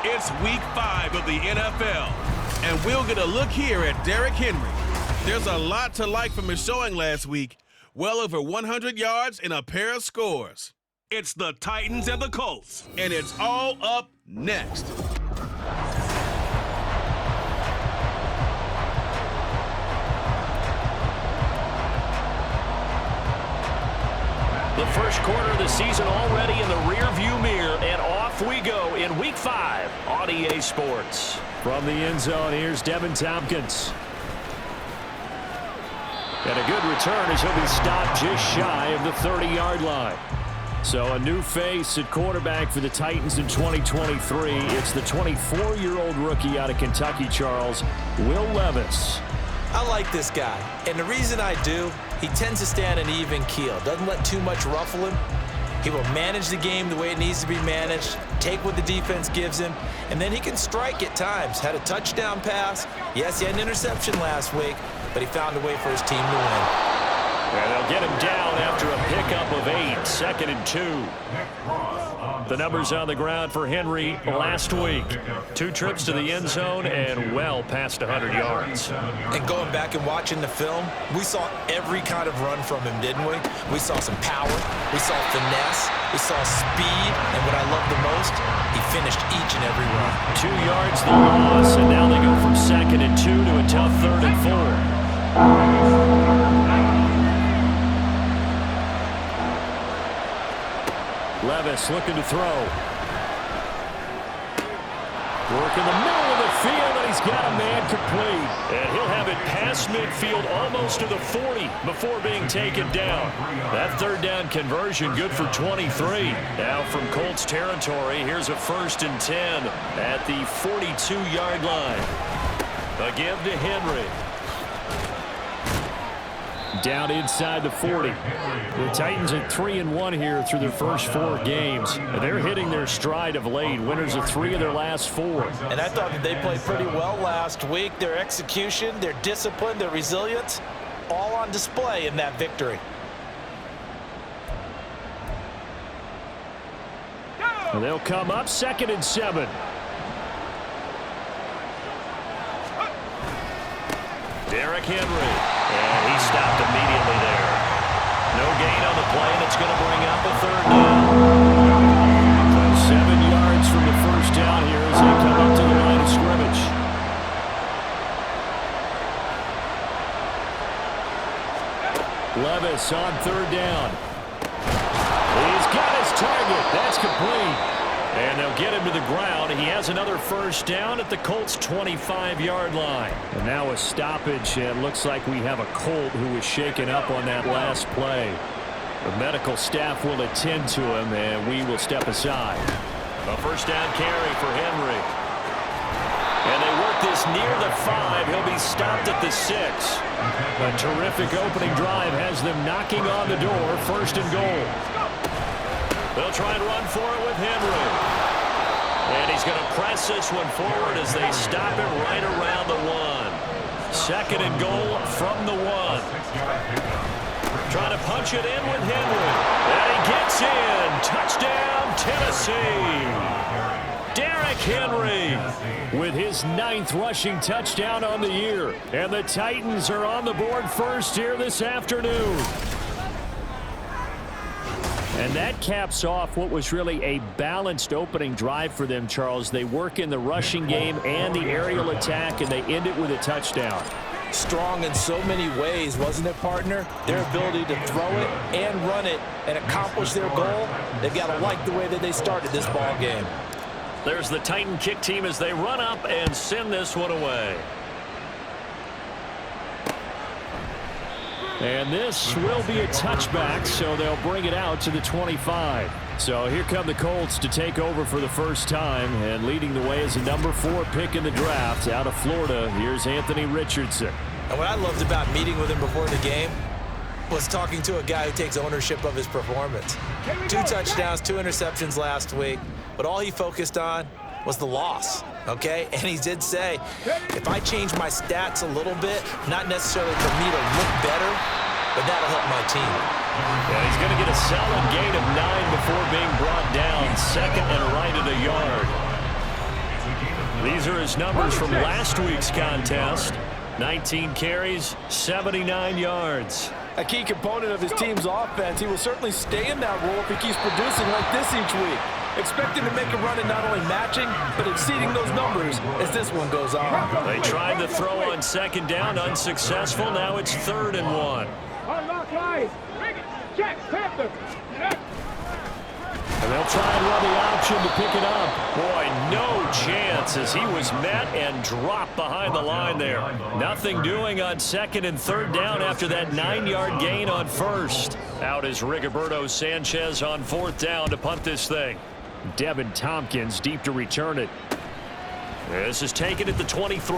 It's week 5 of the NFL, and we'll get a look here at Derrick Henry. There's a lot to like from his showing last week, well over 100 yards and a pair of scores. It's the Titans and the Colts, and it's all up next. The first quarter of the season already in the rearview mirror, and off we go in Week 5 on EA Sports. From the end zone, here's Devin Tompkins. And a good return as he'll be stopped just shy of the 30-yard line. So a new face at quarterback for the Titans in 2023. It's the 24-year-old rookie out of Kentucky, Charles, Will Levis. I like this guy, and the reason I do, he tends to stand an even keel, doesn't let too much ruffle him. He will manage the game the way it needs to be managed, take what the defense gives him, and then he can strike at times. Had a touchdown pass. Yes, he had an interception last week, but he found a way for his team to win. And they'll get him down after a pickup of 8, 2nd and 2. The numbers on the ground for Henry last week. 2 trips to the end zone and well past 100 yards. And going back and watching the film, we saw every kind of run from him, didn't we? We saw some power, we saw finesse, we saw speed, and what I love the most, he finished each and every run. 2 yards the loss, and now they go from 2nd and 2 to a tough 3rd and 4. Levis looking to throw. Work in the middle of the field, and he's got a man complete. And he'll have it past midfield almost to the 40 before being taken down. That 3rd down conversion good for 23. Now from Colts territory, here's a 1st and 10 at the 42-yard line. A give to Henry. Down inside the 40. The Titans at 3-1 here through their first 4 games. They're hitting their stride of late. Winners of 3 of their last 4. And I thought that they played pretty well last week. Their execution, their discipline, their resilience, all on display in that victory. And they'll come up 2nd and 7. Derrick Henry. And he stopped immediately there. No gain on the play, and it's going to bring up a 3rd down. So 7 yards from the 1st down here as they come up to the line of scrimmage. Levis on 3rd down. He's got his target. That's complete. And they'll get him to the ground. He has another 1st down at the Colts' 25-yard line. And now a stoppage, and looks like we have a Colt who was shaken up on that last play. The medical staff will attend to him, and we will step aside. A 1st down carry for Henry. And they work this near the 5. He'll be stopped at the 6. A terrific opening drive has them knocking on the door. 1st and goal. They'll try and run for it with Henry. And he's going to press this one forward as they stop him right around the 1. 2nd and goal from the 1. Trying to punch it in with Henry. And he gets in. Touchdown, Tennessee. Derrick Henry with his 9th rushing touchdown on the year. And the Titans are on the board first here this afternoon. And that caps off what was really a balanced opening drive for them, Charles. They work in the rushing game and the aerial attack, and they end it with a touchdown. Strong in so many ways, wasn't it, partner? Their ability to throw it and run it and accomplish their goal, they've got to like the way that they started this ball game. There's the Titan kick team as they run up and send this one away. And this will be a touchback, so they'll bring it out to the 25. So here come the Colts to take over for the first time, and leading the way is a number 4 pick in the draft out of Florida. Here's Anthony Richardson. And what I loved about meeting with him before the game was talking to a guy who takes ownership of his performance. 2 touchdowns, 2 interceptions last week, but all he focused on was the loss, okay? And he did say, if I change my stats a little bit, not necessarily for me to look better, but that'll help my team. Yeah, he's going to get a solid gain of 9 before being brought down. 2nd and right at a yard. These are his numbers from last week's contest. 19 carries, 79 yards. A key component of his team's offense. He will certainly stay in that role if he keeps producing like this each week. Expect him to make a run at not only matching, but exceeding those numbers as this one goes on. They tried to throw on second down, unsuccessful. Now it's 3rd and 1. And they'll try and run the option to pick it up. Boy, no chance as he was met and dropped behind the line there. Nothing doing on 2nd and 3rd down after that 9-yard gain on 1st. Out is Rigoberto Sanchez on 4th down to punt this thing. Devin Tompkins deep to return it. This is taken at the 23.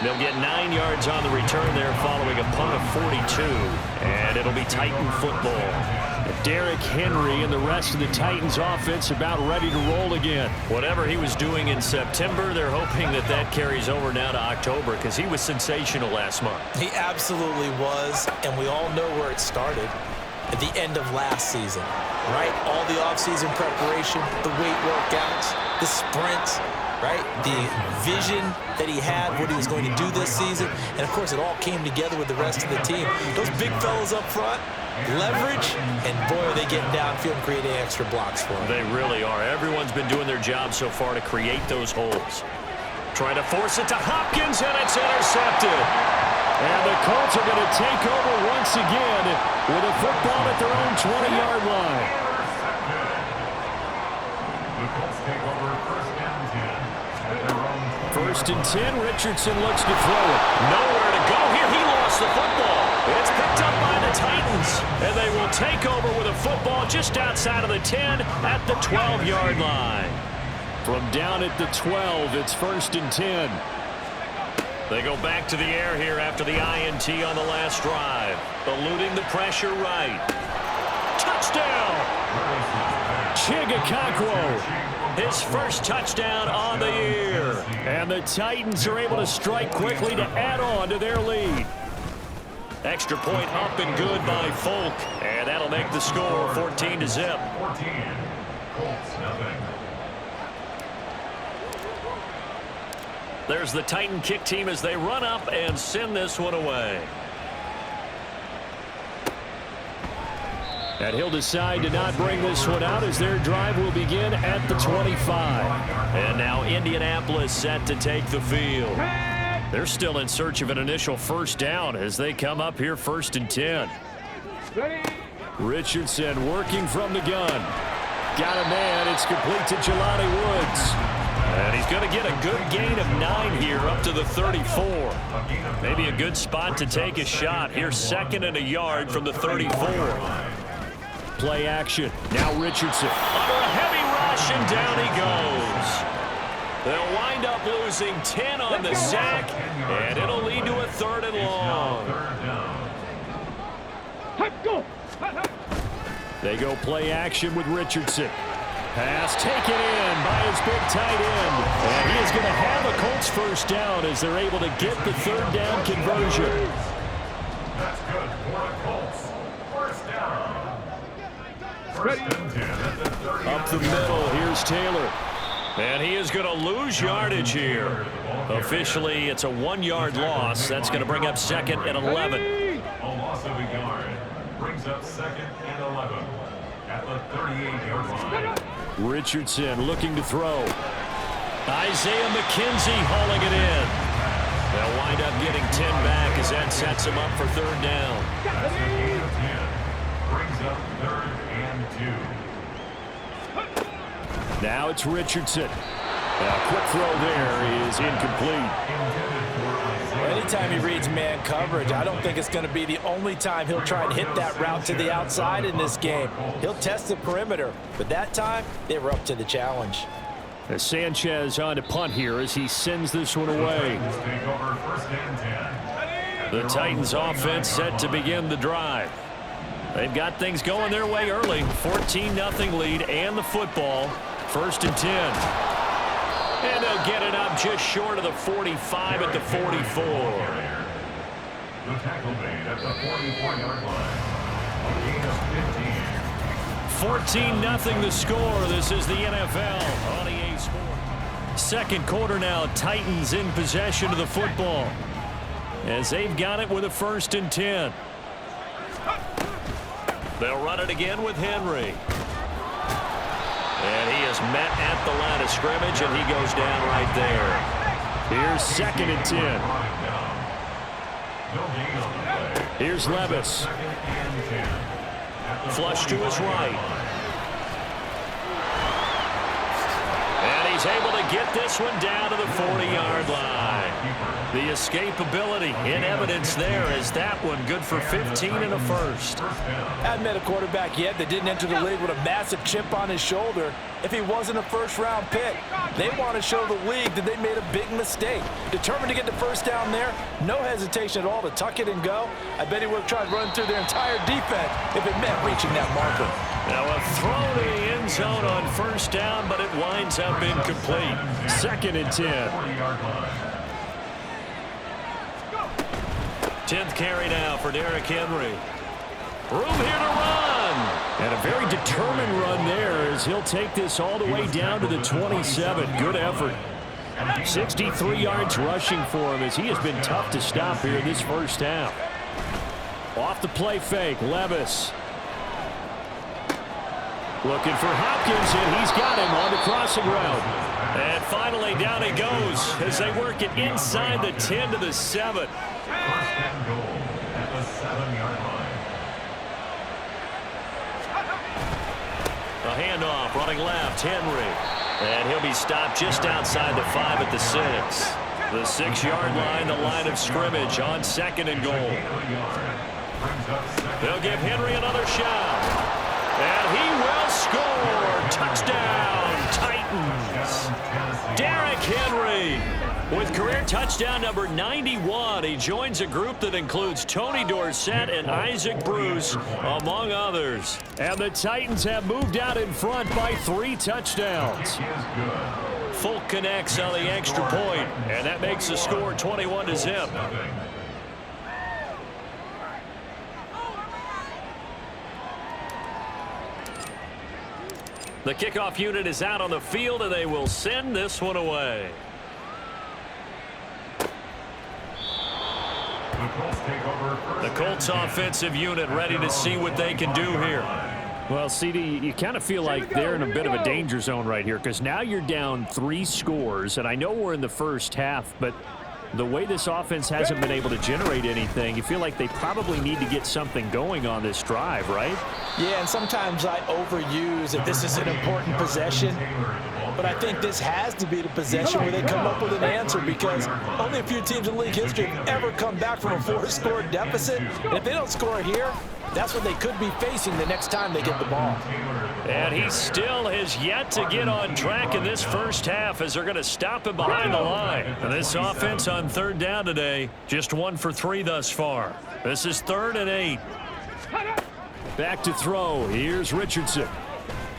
They'll get 9 yards on the return there following a punt of 42. And it'll be Titan football. Derrick Henry and the rest of the Titans offense about ready to roll again. Whatever he was doing in September, they're hoping that that carries over now to October because he was sensational last month. He absolutely was, and we all know where it started. At the end of last season, right? All the offseason preparation, the weight workouts, the sprints, right? The vision that he had, what he was going to do this season. And, of course, it all came together with the rest of the team. Those big fellas up front, leverage, and, boy, are they getting downfield and creating extra blocks for him. They really are. Everyone's been doing their job so far to create those holes. Trying to force it to Hopkins, and it's intercepted. And the Colts are going to take over once again with a football at their own 20-yard line. The Colts take over 1st and 10 at their own 1st and 10. Richardson looks to throw it. Nowhere to go here. He lost the football. It's picked up by the Titans. And they will take over with a football just outside of the 10 at the 12-yard line. From down at the 12, it's 1st and 10. They go back to the air here after the INT on the last drive. Eluding the pressure right. Touchdown! Chigakakwo. His first touchdown on the year. And the Titans are able to strike quickly to add on to their lead. Extra point up and good by Folk. And that'll make the score 14-0. 14. Colts, nothing. There's the Titan kick team as they run up and send this one away. And he'll decide to not bring this one out as their drive will begin at the 25. And now Indianapolis set to take the field. They're still in search of an initial 1st down as they come up here 1st and 10. Richardson working from the gun. Got a man. It's complete to Jelani Woods. And he's going to get a good gain of 9 here up to the 34. Maybe a good spot to take a shot. Here's 2nd and a yard from the 34. Play action. Now Richardson. Under a heavy rush, and down he goes. They'll wind up losing 10 on the sack, and it'll lead to a 3rd and long. They go play action with Richardson. Pass taken in by his big tight end. And he is going to have a Colts 1st down as they're able to get the 3rd down conversion. That's good for the Colts. 1st down. 1st and 10 at the 30. Up the middle, here's Taylor. And he is going to lose yardage here. Officially, it's a 1-yard loss. That's going to bring up 2nd and 11. A loss of a yard brings up 2nd and 11 at the 38-yard line. Richardson looking to throw. Isaiah McKenzie hauling it in. They'll wind up getting 10 back as that sets him up for 3rd down. That's a gain of 10. Brings up 3rd and 2. Now it's Richardson. A quick throw there is incomplete. Anytime he reads man coverage, I don't think it's going to be the only time he'll try and hit that route to the outside in this game. He'll test the perimeter, but that time they were up to the challenge. As Sanchez on to punt here as he sends this one away. The Titans offense set to begin the drive. They've got things going their way early. 14-0 lead and the football. 1st and 10. And they'll get it up just short of the 45 at the 44. The tackle made at the 44-yard line. A gain of 15. 14-0 the score. This is the NFL on EA Sports. second quarter now. Titans in possession of the football as they've got it with a 1st and 10. They'll run it again with Henry. And he is met at the line of scrimmage, and he goes down right there. Here's 2nd and 10. Here's Levis. Flush to his right. And he's able to get this one down to the 40-yard line. The escapability in evidence there as that one good for 15 and a first. Hadn't met a quarterback yet that didn't enter the league with a massive chip on his shoulder if he wasn't a first-round pick. They want to show the league that they made a big mistake. Determined to get the first down there, no hesitation at all to tuck it and go. I bet he would have tried running through their entire defense if it meant reaching that marker. Now a throw to the end zone on 1st down, but it winds up incomplete. 2nd and 10. 10th carry now for Derrick Henry. Room here to run. And a very determined run there as he'll take this all the way down to the 27. Good effort. 63 yards rushing for him as he has been tough to stop here in this first half. Off the play fake, Levis. Looking for Hopkins, and he's got him on the crossing route. And finally down he goes as they work it inside the 10 to the 7. 1st and goal at the 7-yard line. A handoff running left, Henry. And he'll be stopped just outside the 5 at the 6. The 6-yard line, the line of scrimmage on 2nd and goal. They'll give Henry another shot. And he will score. Touchdown, Titans. Derrick Henry with career touchdown number 91. He joins a group that includes Tony Dorsett and Isaac Bruce, among others. And the Titans have moved out in front by 3 touchdowns. Folk connects on the extra point, and that makes the score 21-0. The kickoff unit is out on the field, and they will send this one away. The Colts offensive unit ready to see what they can do here. Well, CD, you kind of feel like they're in a bit of a danger zone right here because now you're down 3 scores, and I know we're in the first half, but the way this offense hasn't been able to generate anything, you feel like they probably need to get something going on this drive, right? Yeah, and sometimes I overuse that this is an important possession, but I think this has to be the possession where they come up with an answer because only a few teams in league history have ever come back from a 4-score deficit, and if they don't score here, that's what they could be facing the next time they get the ball. And he still has yet to get on track in this first half as they're going to stop him behind the line. And this offense on 3rd down today, just 1 for 3 thus far. This is 3rd and 8. Back to throw. Here's Richardson.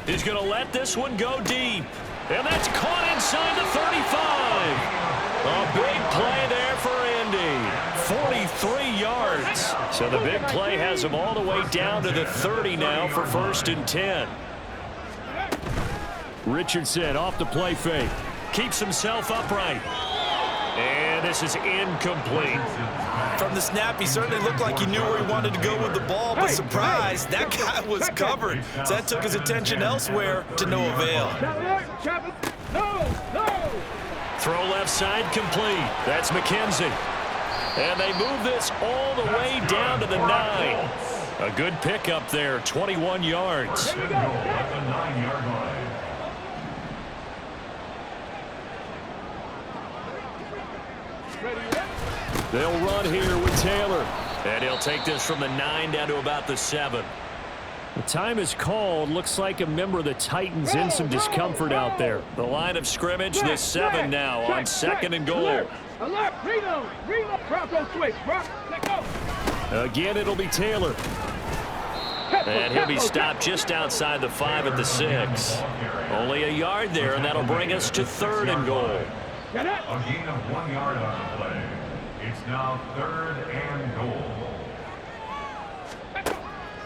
He's going to let this one go deep. And that's caught inside the 35. A big play there for Indy. 43 yards. So the big play has him all the way down to the 30 now for 1st and 10. Richardson off the play fake. Keeps himself upright. And this is incomplete. From the snap, he certainly looked like he knew where he wanted to go with the ball, but surprise, that guy was covered. So that took his attention elsewhere to no avail. Throw left side complete. That's McKenzie. And they move this all the way down to the 9. A good pickup there, 21 yards. They'll run here with Taylor. And he'll take this from the 9 down to about the 7. The time is called. Looks like a member of the Titans in some discomfort out there. The line of scrimmage, the 7 now on 2nd and goal. Alert, reload, Bronco switch, Brock, let go. Again, it'll be Taylor. And he'll be stopped just outside the 5 at the 6. Only a yard there, and that'll bring us to 3rd and goal. A gain of 1 yard on the play. It's now 3rd and goal.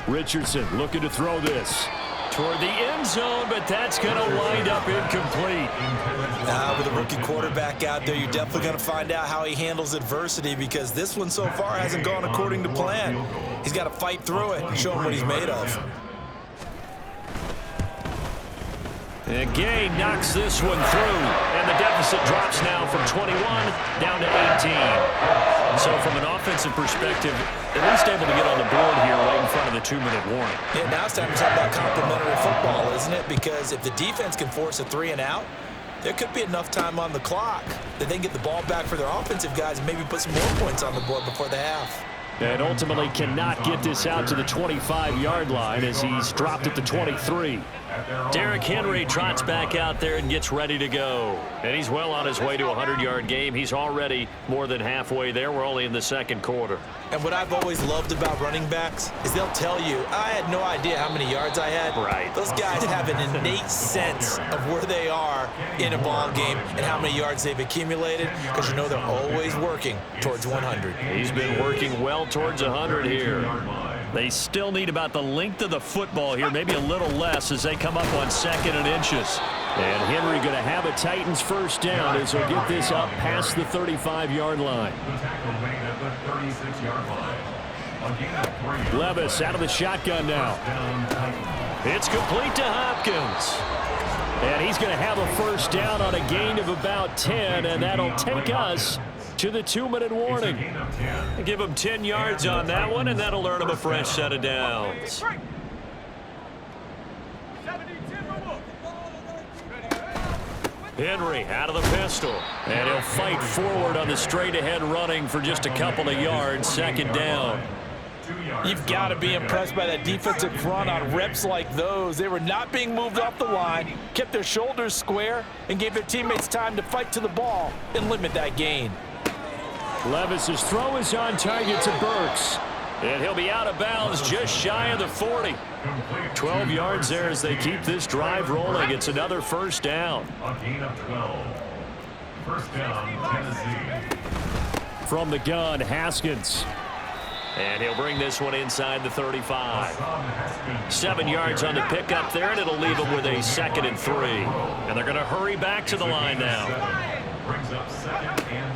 Richardson looking to throw this toward the end zone, but that's going to wind up incomplete. With a Rookie quarterback out there, you're definitely going to find out how he handles adversity, because this one so far hasn't gone according to plan. He's got to fight through it and show him what he's made of. And Gay knocks this one through, and the deficit drops now from 21 down to 18. So from an offensive perspective, at least able to get on the board here right in front of the 2-minute warning. Yeah, now it's time to talk about complementary football, isn't it? Because if the defense can force a 3-and-out, there could be enough time on the clock that they can get the ball back for their offensive guys and maybe put some more points on the board before the half. And ultimately cannot get this out to the 25-yard line as he's dropped at the 23. Derrick Henry trots back out there and gets ready to go. And he's well on his way to a 100-yard game. He's already more than halfway there. We're only in the second quarter. And what I've always loved about running backs is they'll tell you, I had no idea how many yards I had. Right. Those guys have an innate sense of where they are in a ball game and how many yards they've accumulated, because you know they're always working towards 100. He's been working well towards 100 here. They still need about the length of the football here, maybe a little less as they come up on 2nd and inches. And Henry going to have a Titans first down as he'll get this up past the 35-yard line. Levis out of the shotgun now. It's complete to Hopkins. And he's going to have a first down on a gain of about 10, and that'll take us to the 2-minute warning. Give him 10 yards on that one, and that'll earn him a fresh set of downs. Henry out of the pistol, and he'll fight forward on the straight-ahead running for just a couple of yards. 2nd down. You've got to be impressed by that defensive front on reps like those. They were not being moved off the line, kept their shoulders square, and gave their teammates time to fight to the ball and limit that gain. Levis's throw is on target to Burks. And he'll be out of bounds just shy of the 40. 12 yards there as they keep this drive rolling. It's another first down. A gain of 12. First down, Tennessee. From the gun, Haskins. And he'll bring this one inside the 35. 7 yards on the pickup there, and it'll leave him with a 2nd and 3. And they're going to hurry back to the line now.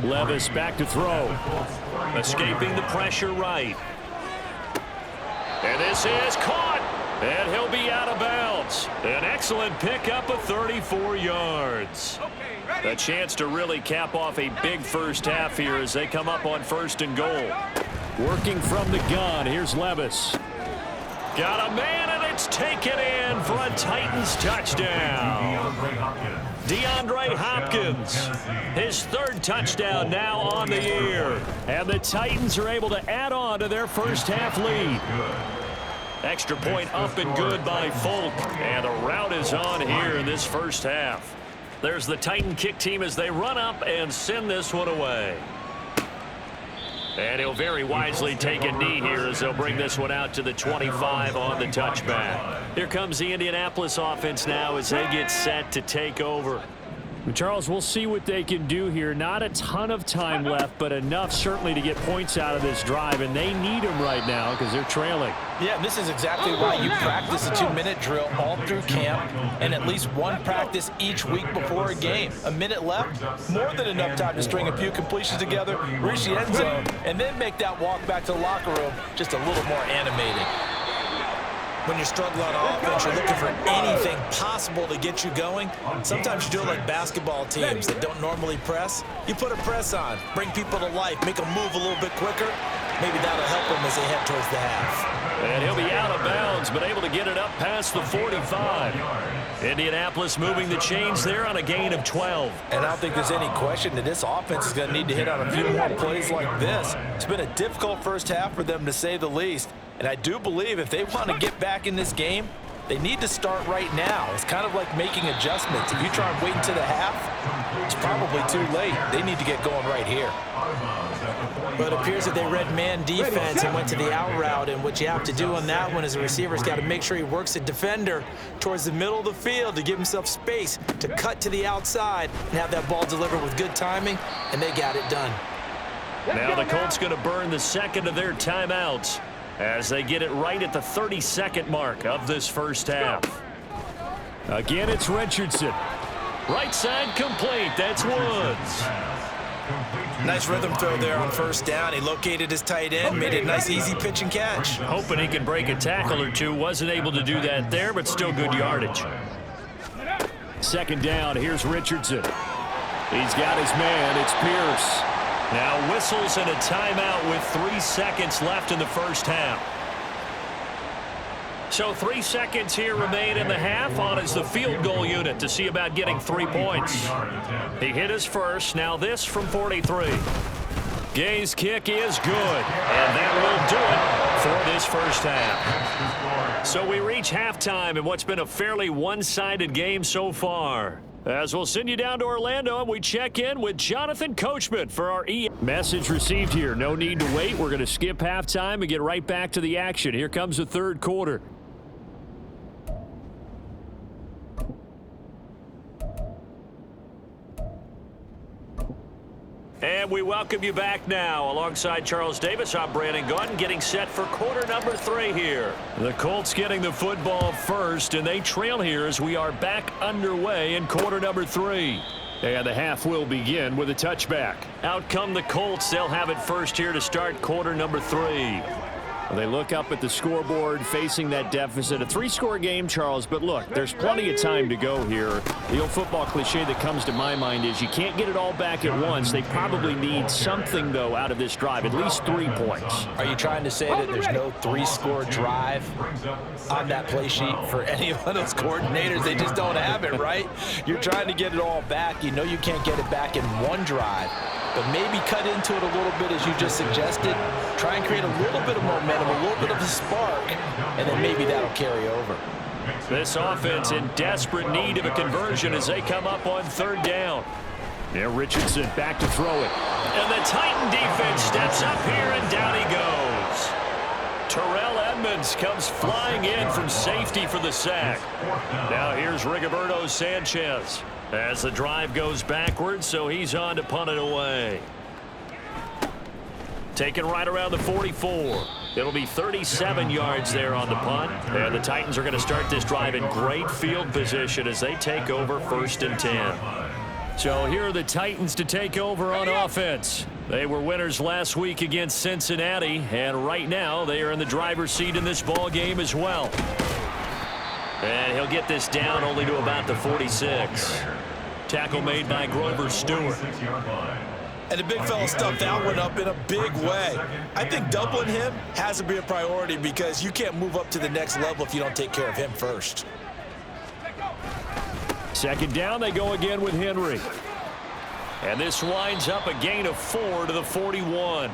Levis back to throw. Escaping the pressure right. And this is caught. And he'll be out of bounds. An excellent pickup of 34 yards. A chance to really cap off a big first half here as they come up on 1st and goal. Working from the gun, here's Levis. Got a man, and it's taken in for a Titans touchdown. DeAndre Hopkins, his 3rd touchdown now on the year. And the Titans are able to add on to their first half lead. Extra point up and good by Folk. And the route is on here in this first half. There's the Titan kick team as they run up and send this one away. And he'll very wisely take a knee here as they'll bring this one out to the 25 on the touchback. Here comes the Indianapolis offense now as they get set to take over. Charles, we'll see what they can do here. Not a ton of time left, but enough certainly to get points out of this drive, and they need them right now because they're trailing. Yeah, and this is exactly why you practice a 2-minute drill all through camp and at least one practice each week before a game. A minute left, more than enough time to string a few completions together, reach the end zone, and then make that walk back to the locker room just a little more animating. When you're struggling on offense, you're looking for anything possible to get you going. Sometimes you do it like basketball teams that don't normally press. You put a press on, bring people to life, make them move a little bit quicker. Maybe that'll help them as they head towards the half. And he'll be out of bounds, but able to get it up past the 45. Indianapolis moving the chains there on a gain of 12. And I don't think there's any question that this offense is going to need to hit on a few more plays like this. It's been a difficult first half for them, to say the least. And I do believe if they want to get back in this game, they need to start right now. It's kind of like making adjustments. If you try and wait until the half, it's probably too late. They need to get going right here. But it appears that they read man defense and went to the out route, and what you have to do on that one is the receiver's got to make sure he works the defender towards the middle of the field to give himself space to cut to the outside and have that ball delivered with good timing, and they got it done. Now the Colts going to burn the 2nd of their timeouts as they get it right at the 32nd mark of this first half. Again, it's Richardson. Right side complete. That's Woods. Nice rhythm throw there on first down. He located his tight end, made a nice easy pitch and catch. Hoping he can break a tackle or two. Wasn't able to do that there, but still good yardage. Second down, here's Richardson. He's got his man, it's Pierce. Now whistles and a timeout with 3 seconds left in the first half. So 3 seconds here remain in the half. On is the field goal unit to see about getting 3 points. He hit his first. Now this from 43. Gay's kick is good. And that will do it for this first half. So we reach halftime in what's been a fairly one-sided game so far. As we'll send you down to Orlando, and we check in with Jonathan Coachman for our Message received here. No need to wait. We're going to skip halftime and get right back to the action. Here comes the third quarter. And we welcome you back now. Alongside Charles Davis, I'm Brandon Gordon, getting set for quarter number 3 here. The Colts getting the football first, and they trail here as we are back underway in quarter number 3. And the half will begin with a touchback. Out come the Colts. They'll have it first here to start quarter number 3. They look up at the scoreboard facing that deficit. A 3-score game, Charles, but look, there's plenty of time to go here. The old football cliche that comes to my mind is you can't get it all back at once. They probably need something, though, out of this drive, at least 3 points. Are you trying to say that there's no 3-score drive on that play sheet for any of those coordinators? They just don't have it, right? You're trying to get it all back. You know you can't get it back in one drive. But maybe cut into it a little bit as you just suggested. Try and create a little bit of momentum, a little bit of a spark, and then maybe that'll carry over. This offense in desperate need of a conversion as they come up on third down. Now Richardson back to throw it. And the Titan defense steps up here, and down he goes. Terrell Edmonds comes flying in from safety for the sack. Now here's Rigoberto Sanchez as the drive goes backwards, so he's on to punt it away. Taken right around the 44. It'll be 37 yards there on the punt. And the Titans are going to start this drive in great field position as they take over 1st and 10. So here are the Titans to take over on offense. They were winners last week against Cincinnati, and right now they are in the driver's seat in this ball game as well. And he'll get this down only to about the 46. Tackle made by Grover Stewart. And the big fella stuffed that one up in a big way. I think doubling him has to be a priority because you can't move up to the next level if you don't take care of him first. Second down, they go again with Henry. And this winds up a gain of 4 to the 41.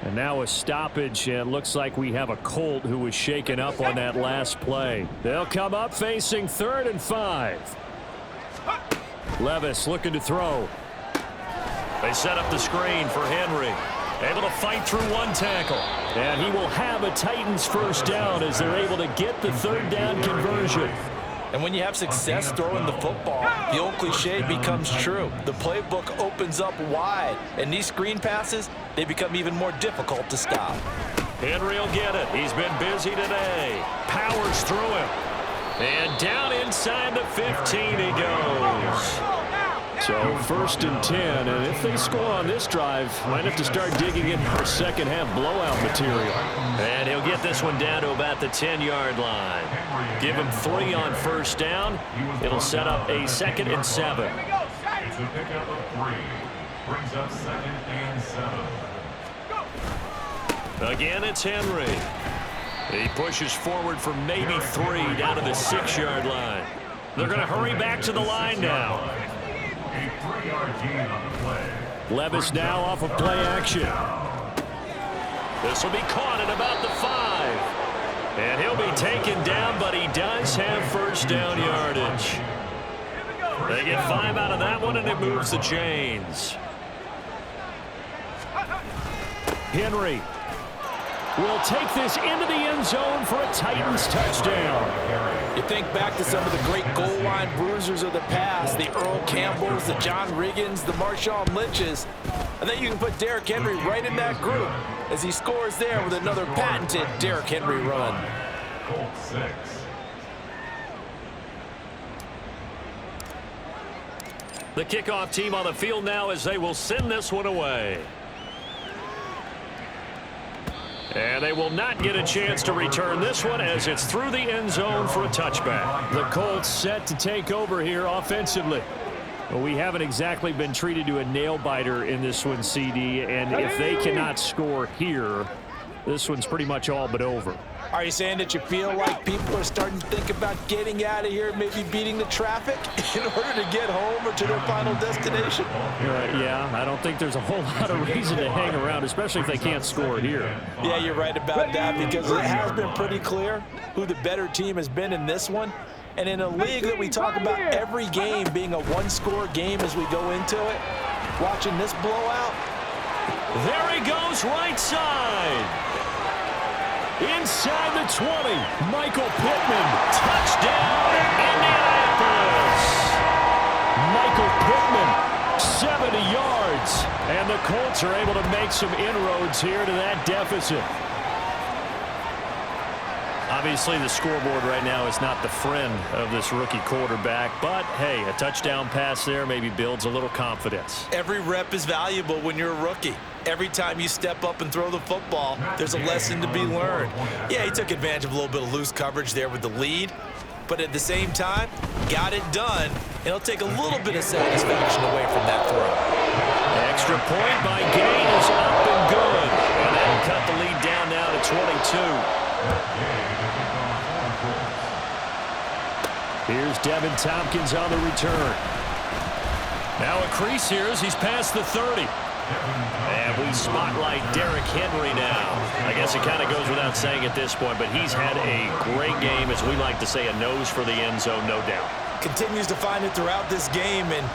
And now a stoppage, and looks like we have a Colt who was shaken up on that last play. They'll come up facing 3rd and 5. Levis looking to throw. They set up the screen for Henry. Able to fight through one tackle. And he will have a Titans first down as they're able to get the 3rd down conversion. And when you have success throwing the football, the old cliche becomes true. The playbook opens up wide, and these screen passes, they become even more difficult to stop. Henry will get it. He's been busy today. Powers through him. And down inside the 15 he goes. So 1st and 10, and if they score on this drive, might have to start digging in for second half blowout material. And he'll get this one down to about the 10-yard line. Give him 3 on first down. It'll set up a 2nd and 7. It's a pickup of 3. Brings up 2nd and 7. Again, it's Henry. He pushes forward for maybe 3 down to the 6-yard line. They're going to hurry back to the line now. A 3-yard gain on the play. Levis now off of play action. This will be caught at about the 5. And he'll be taken down, but he does have first down yardage. They get 5 out of that one, and it moves the chains. Henry will take this into the end zone for a Titans touchdown. You think back to some of the great goal line bruisers of the past, the Earl Campbells, the John Riggins, the Marshawn Lynches. I think you can put Derrick Henry right in that group as he scores there with another patented Derrick Henry run. Colts 6. The kickoff team on the field now as they will send this one away. And they will not get a chance to return this one as it's through the end zone for a touchback. The Colts set to take over here offensively. Well, we haven't exactly been treated to a nail-biter in this one, CD, and if they cannot score here, this one's pretty much all but over. Are you saying that you feel like people are starting to think about getting out of here, maybe beating the traffic in order to get home or to their final destination? Yeah, I don't think there's a whole lot of reason to hang around, especially if they can't score here. Yeah, you're right about that because it has been pretty clear who the better team has been in this one. And in a league that we talk about every game being a one-score game as we go into it, watching this blowout. There he goes right side. Inside the 20, Michael Pittman. Touchdown, Indianapolis. Michael Pittman, 70 yards. And the Colts are able to make some inroads here to that deficit. Obviously, the scoreboard right now is not the friend of this rookie quarterback, but hey, a touchdown pass there maybe builds a little confidence. Every rep is valuable when you're a rookie. Every time you step up and throw the football, there's a lesson to be learned. Yeah, he took advantage of a little bit of loose coverage there with the lead, but at the same time, got it done, and it'll take a little bit of satisfaction away from that throw. Extra point by Gain is up and good, and that'll cut the lead down now to 22. Here's Devin Tompkins on the return. Now a crease here as he's past the 30. And we spotlight Derrick Henry now. I guess it kind of goes without saying at this point, but he's had a great game, as we like to say, a nose for the end zone, no doubt. Continues to find it throughout this game, and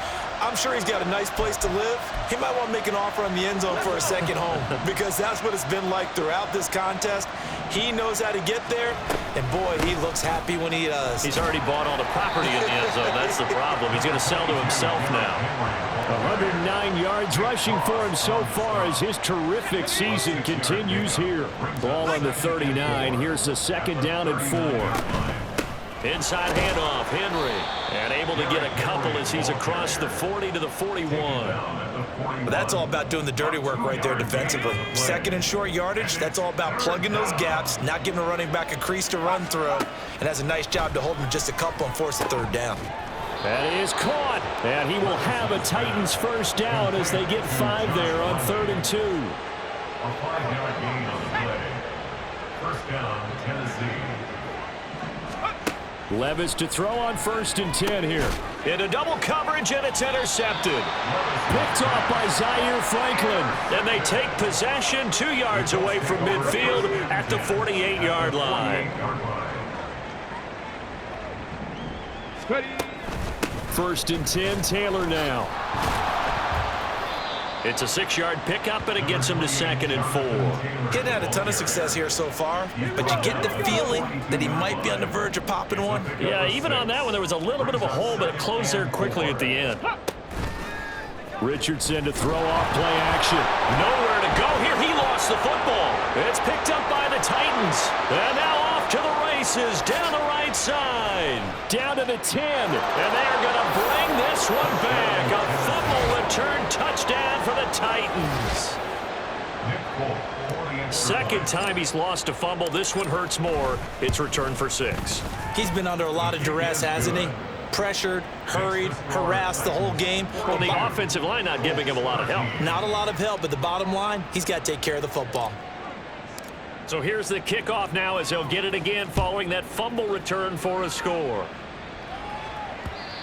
I'm sure he's got a nice place to live. He might want to make an offer on the end zone for a second home because that's what it's been like throughout this contest. He knows how to get there, and boy, he looks happy when he does. He's already bought all the property in the end zone. That's the problem. He's going to sell to himself now. 109 yards rushing for him so far as his terrific season continues here. Ball on the 39. Here's the second down and 4. Inside handoff, Henry, and able to get a couple as he's across the 40 to the 41. But that's all about doing the dirty work right there defensively. Second and short yardage, that's all about plugging those gaps, not giving a running back a crease to run through, and has a nice job to hold him just a couple and force the third down. That is caught, and he will have a Titans first down as they get 5 there on 3rd and 2. A 5-yard gain on the play. First down, Tennessee. Levis to throw on 1st and 10 here. Into double coverage, and it's intercepted. Picked off by Zaire Franklin. And they take possession 2 yards away from midfield at the 48-yard line. 1st and 10, Taylor now. It's a 6-yard pickup, and it gets him to 2nd and 4. Getting had a ton of success here so far, but you get the feeling that he might be on the verge of popping one. Yeah, even on that one, there was a little bit of a hole, but it closed there quickly at the end. Richardson to throw off play action. Nowhere to go here. He lost the football. It's picked up by the Titans. And now off to the races down the right side. Down to the 10. And they're going to bring this one back. A fumble return touchdown for the Titans. Second time he's lost a fumble. This one hurts more. It's returned for 6. He's been under a lot of duress, hasn't he? Pressured, hurried, harassed the whole game. Well, the offensive line not giving him a lot of help. Not a lot of help, but the bottom line, he's got to take care of the football. So here's the kickoff now as they'll get it again following that fumble return for a score.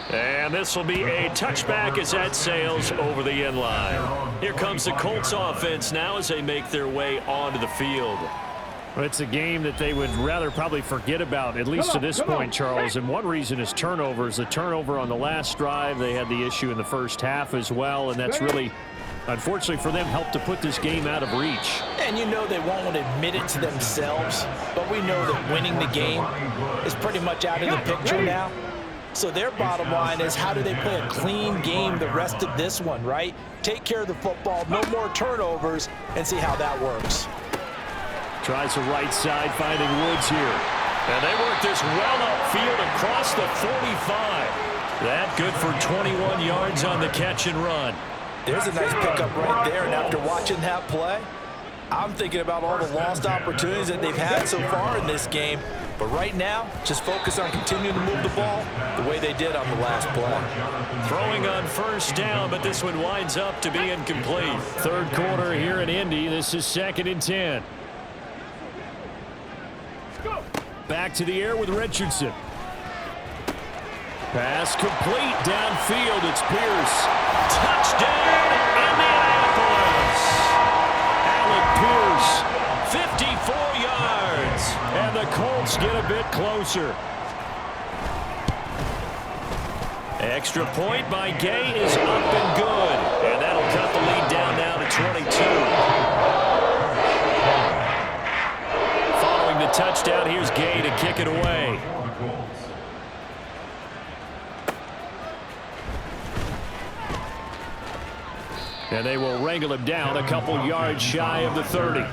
And this will be a touchback as that sails over the end line. Here comes the Colts offense now as they make their way onto the field. Well, it's a game that they would rather probably forget about, at least to this point, Charles. And one reason is turnovers. The turnover on the last drive, they had the issue in the first half as well, and that's really, unfortunately for them, helped to put this game out of reach. And you know they won't want to admit it to themselves, but we know that winning the game is pretty much out of the picture now. So their bottom line is, how do they play a clean game the rest of this one, right? Take care of the football, no more turnovers, and see how that works. Tries the right side, finding Woods here. And they work this well upfield across the 45. That good for 21 yards on the catch and run. There's a nice pickup right there, and after watching that play, I'm thinking about all the lost opportunities that they've had so far in this game. But right now, just focus on continuing to move the ball the way they did on the last play. Throwing on first down, but this one winds up to be incomplete. Third quarter here in Indy. This is 2nd and 10. Back to the air with Richardson. Pass complete downfield. It's Pierce. Touchdown, Indianapolis. Alec Pierce, 54 yards. And the Colts get a bit closer. Extra point by Gay is up and good. And that'll cut the lead down now to 22. Following the touchdown, here's Gay to kick it away. And they will wrangle him down a couple yards shy of the 30.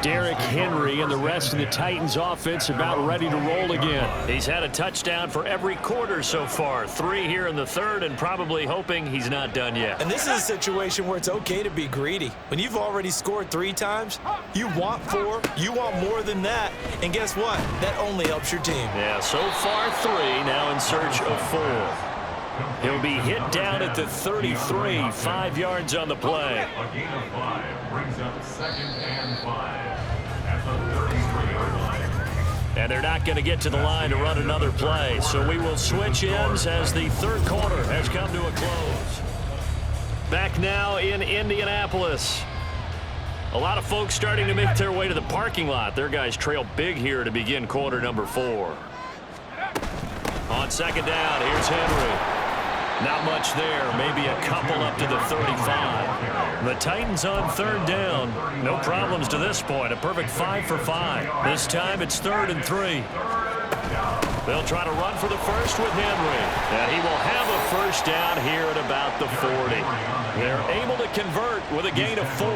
Derrick Henry and the rest of the Titans offense about ready to roll again. He's had a touchdown for every quarter so far. 3 here in the third, and probably hoping he's not done yet. And this is a situation where it's okay to be greedy. When you've already scored 3 times, you want 4, you want more than that. And guess what? That only helps your team. Yeah, so far 3, now in search of 4. He'll be hit down at the 33, 5 yards on the play. A gain of 5 brings up 2nd and 5 at the 33-yard line. And they're not going to get to the line to run another play, so we will switch ends as the third quarter has come to a close. Back now in Indianapolis. A lot of folks starting to make their way to the parking lot. Their guys trail big here to begin quarter number 4. On 2nd down, here's Henry. Not much there, maybe a couple up to the 35. The Titans on 3rd down. No problems to this point, a perfect 5 for 5. This time it's 3rd and 3. They'll try to run for the first with Henry. And he will have a first down here at about the 40. They're able to convert with a gain of 4.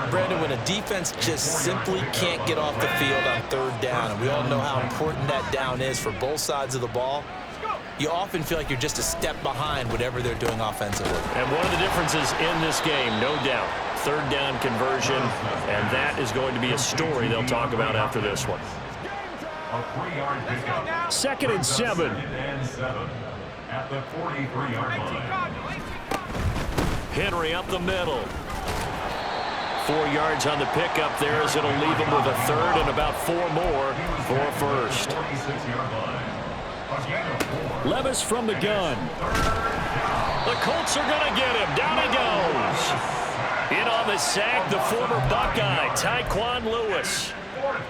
Brandon, when a defense just simply can't get off the field on 3rd down, and we all know how important that down is for both sides of the ball, you often feel like you're just a step behind whatever they're doing offensively. And one of the differences in this game, no doubt, 3rd down conversion, and that is going to be a story they'll talk about after this one. A 3-yard pickup. 2nd and 7. 2nd and 7 at the 43-yard line. Henry up the middle. 4 yards on the pickup there as it'll leave him with a 3rd and about 4 more for a first. 46-yard line. A gain of 4. Levis from the gun. The Colts are going to get him. Down he goes. In on the sack, the former Buckeye, Tyquan Lewis.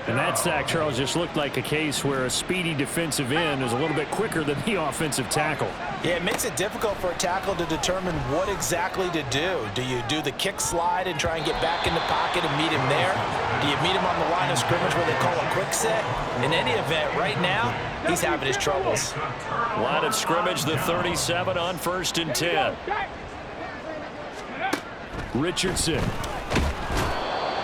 And that sack, Charles, just looked like a case where a speedy defensive end is a little bit quicker than the offensive tackle. Yeah, it makes it difficult for a tackle to determine what exactly to do. Do you do the kick slide and try and get back in the pocket and meet him there? Do you meet him on the line of scrimmage where they call a quick set? In any event, right now, he's having his troubles. Line of scrimmage, the 37 on 1st and 10. Richardson.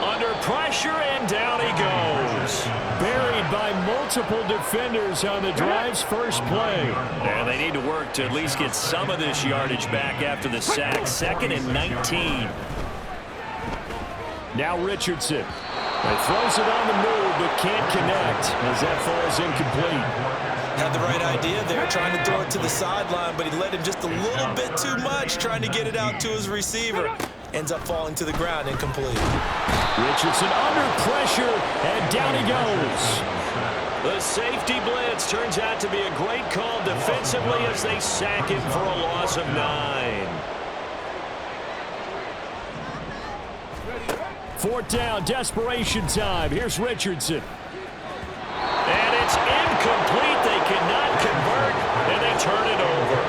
Under pressure, and down he goes. Buried by multiple defenders on the drive's first play. And they need to work to at least get some of this yardage back after the sack. 2nd and 19. Now Richardson. He throws it on the move, but can't connect as that falls incomplete. Had the right idea there, trying to throw it to the sideline, but he let him just a little bit too much, trying to get it out to his receiver. Ends up falling to the ground, incomplete. Richardson under pressure, and down he goes. The safety blitz turns out to be a great call defensively as they sack him for a loss of 9. 4th down, desperation time. Here's Richardson. And it's incomplete. They cannot convert, and they turn it over.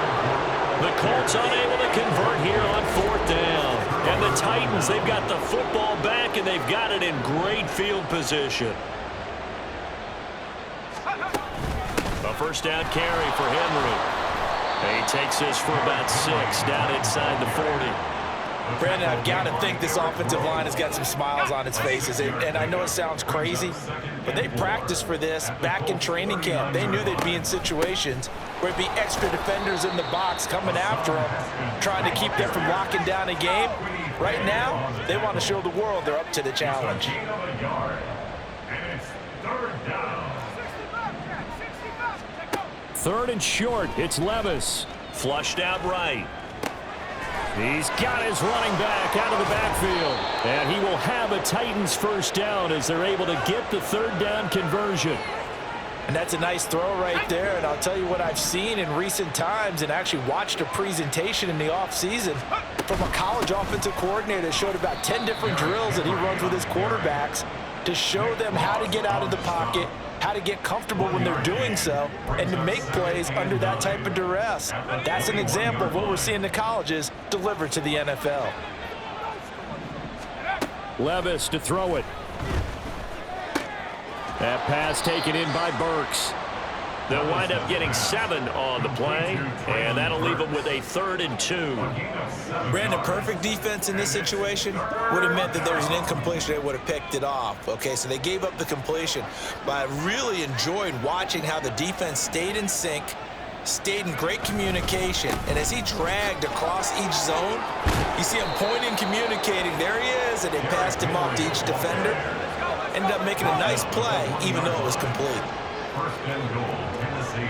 The Colts unable to convert here on 4th down. And the Titans, they've got the football back, and they've got it in great field position. A first down carry for Henry. He takes this for about 6 down inside the 40. Brandon, I've got to think this offensive line has got some smiles on its faces. And I know it sounds crazy, but they practiced for this back in training camp. They knew they'd be in situations where it'd be extra defenders in the box coming after them, trying to keep them from locking down a game. Right now, they want to show the world they're up to the challenge. Third and short. It's Levis. Flushed out right. He's got his running back out of the backfield. And he will have a Titans first down as they're able to get the third down conversion. And that's a nice throw right there. And I'll tell you what I've seen in recent times and actually watched a presentation in the offseason from a college offensive coordinator that showed about 10 different drills that he runs with his quarterbacks to show them how to get out of the pocket, how to get comfortable when they're doing so, and to make plays under that type of duress. That's an example of what we're seeing the colleges deliver to the NFL. Levis to throw it. That pass taken in by Burks. They'll wind up getting 7 on the play, and that'll leave them with a 3rd and 2. Brandon, perfect defense in this situation would have meant that there was an incompletion. They would have picked it off. Okay, so they gave up the completion. But I really enjoyed watching how the defense stayed in sync, stayed in great communication. And as he dragged across each zone, you see him pointing, communicating. There he is, and they passed him off to each defender. Ended up making a nice play, even though it was complete. First and goal, Tennessee.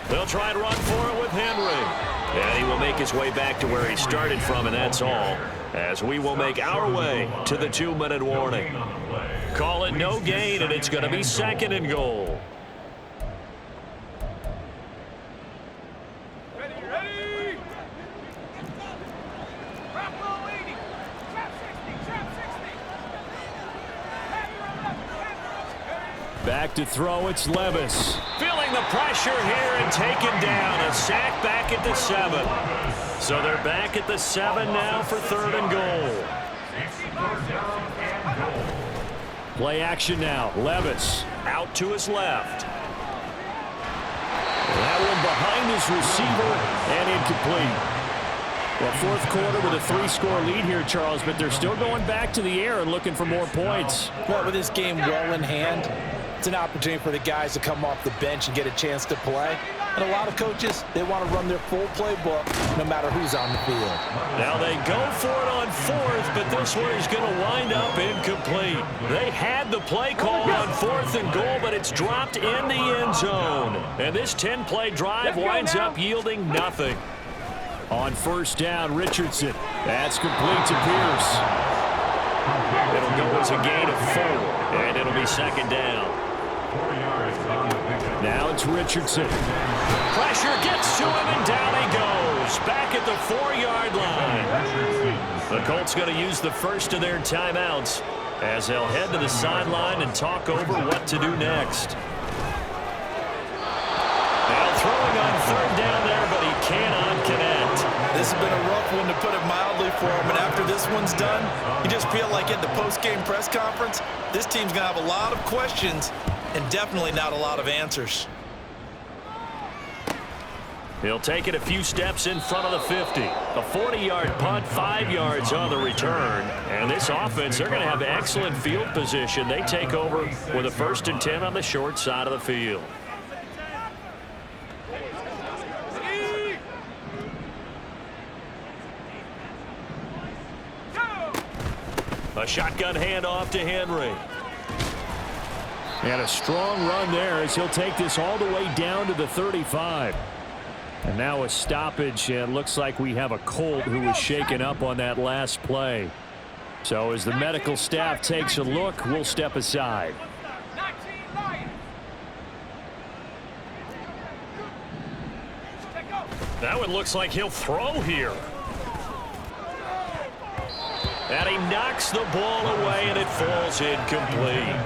They'll try and run for it with Henry. And he will make his way back to where he started from, and that's all, as we will make our way to the 2-minute warning. Call it no gain, and it's going to be 2nd and goal. Back to throw, it's Levis. Feeling the pressure here and taken down. A sack back at the 7. So they're back at the 7 now for 3rd and goal. Play action now. Levis. Out to his left. That one behind his receiver and incomplete. Well, fourth quarter with a 3-score lead here, Charles, but they're still going back to the air and looking for more points. Well, with this game well in hand, it's an opportunity for the guys to come off the bench and get a chance to play. And a lot of coaches, they want to run their full playbook no matter who's on the field. Now they go for it on 4th, but this one is going to wind up incomplete. They had the play call on 4th and goal, but it's dropped in the end zone. And this 10-play drive winds up yielding nothing. On first down, Richardson. That's complete to Pierce. It'll go as a gain of 4, and it'll be 2nd down. Now it's Richardson. Pressure gets to him, and down he goes. Back at the 4-yard line. The Colts going to use the first of their timeouts as they'll head to the sideline and talk over what to do next. Now throwing on 3rd down there, but he cannot connect. This has been a rough one, to put it mildly, for him. And after this one's done, you just feel like at the post-game press conference, this team's going to have a lot of questions and definitely not a lot of answers. He'll take it a few steps in front of the 50. A 40-yard punt, 5 yards on the return. And this offense, they're going to have excellent field position. They take over with a 1st and 10 on the short side of the field. A shotgun handoff to Henry. And a strong run there as he'll take this all the way down to the 35. And now a stoppage, and looks like we have a Colt who was shaken up on that last play. So as the medical staff takes a look, we'll step aside. That one looks like he'll throw here. And he knocks the ball away, and it falls incomplete.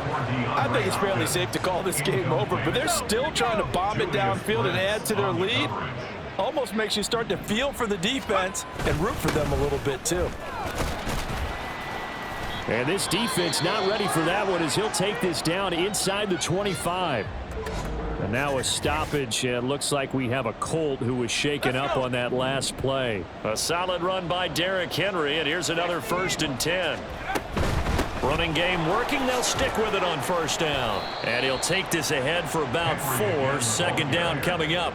I think it's fairly safe to call this game over, but they're still trying to bomb it downfield and add to their lead. Almost makes you start to feel for the defense and root for them a little bit, too. And this defense not ready for that one as he'll take this down inside the 25. And now a stoppage, and looks like we have a Colt who was shaken up on that last play. A solid run by Derrick Henry, and here's another 1st and 10. Running game working. They'll stick with it on 1st down. And he'll take this ahead for about 4. 2nd down coming up.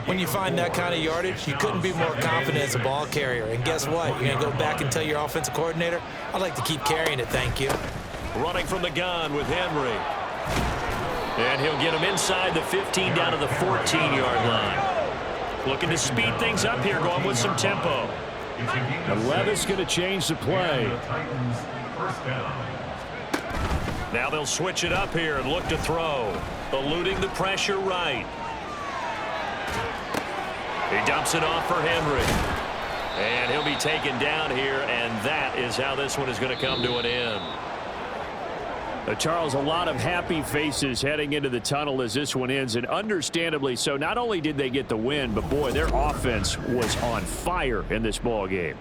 When you find that kind of yardage, you couldn't be more confident as a ball carrier. And guess what? You're going to go back and tell your offensive coordinator, I'd like to keep carrying it, thank you. Running from the gun with Henry. And he'll get him inside the 15 down to the 14-yard line. Looking to speed things up here, going with some tempo. And Levis going to change the play. Now they'll switch it up here and look to throw. Eluding the pressure right. He dumps it off for Henry. And he'll be taken down here, and that is how this one is going to come to an end. Charles, a lot of happy faces heading into the tunnel as this one ends, and understandably so. Not only did they get the win, but boy, their offense was on fire in this ball game.